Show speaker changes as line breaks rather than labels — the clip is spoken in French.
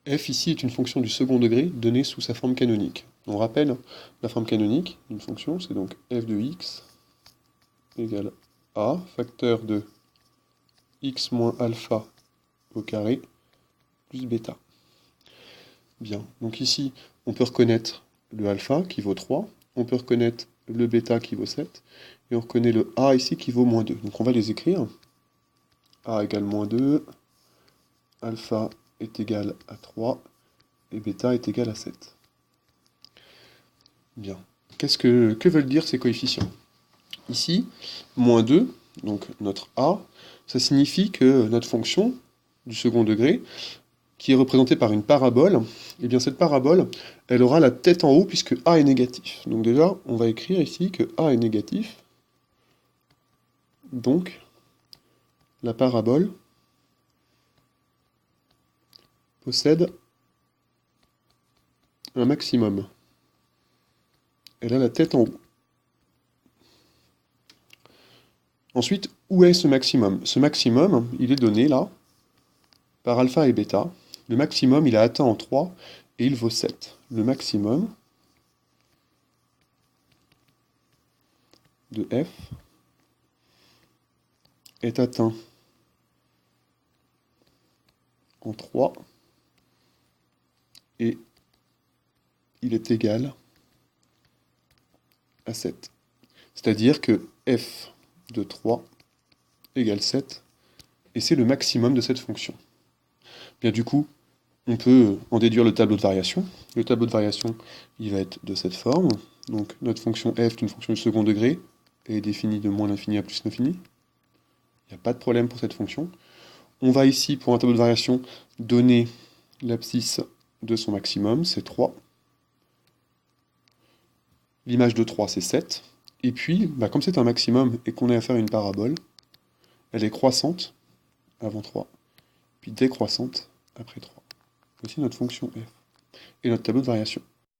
f ici est une fonction du second degré donnée sous sa forme canonique. On rappelle la forme canonique d'une fonction, c'est donc f de x égale a, facteur de x moins alpha au carré plus bêta. Bien, donc ici, on peut reconnaître le alpha qui vaut 3, on peut reconnaître le bêta qui vaut 7, et on reconnaît le a ici qui vaut moins 2. Donc on va les écrire. A égale moins 2, alpha est égal à 3, et bêta est égal à 7. Bien. Que veulent dire ces coefficients? Ici, moins 2, donc notre a, ça signifie que notre fonction du second degré, qui est représentée par une parabole, et bien cette parabole, elle aura la tête en haut puisque a est négatif. Donc déjà, on va écrire ici que a est négatif, donc la parabole possède un maximum. Elle a la tête en haut. Ensuite, où est ce maximum? Ce maximum, il est donné là, par alpha et bêta. Le maximum, il a atteint en 3, et il vaut 7. Le maximum de f est atteint en 3, et il est égal à 7. C'est-à-dire que f de 3 égale 7, et c'est le maximum de cette fonction. Bien du coup, on peut en déduire le tableau de variation. Le tableau de variation, il va être de cette forme. Donc notre fonction f est une fonction du second degré, et est définie de moins l'infini à plus l'infini. Il n'y a pas de problème pour cette fonction. On va ici, pour un tableau de variation, donner l'abscisse de son maximum, c'est 3. L'image de 3, c'est 7. Et puis, comme c'est un maximum et qu'on a affaire à une parabole, elle est croissante avant 3, puis décroissante après 3. Voici notre fonction f et notre tableau de variation.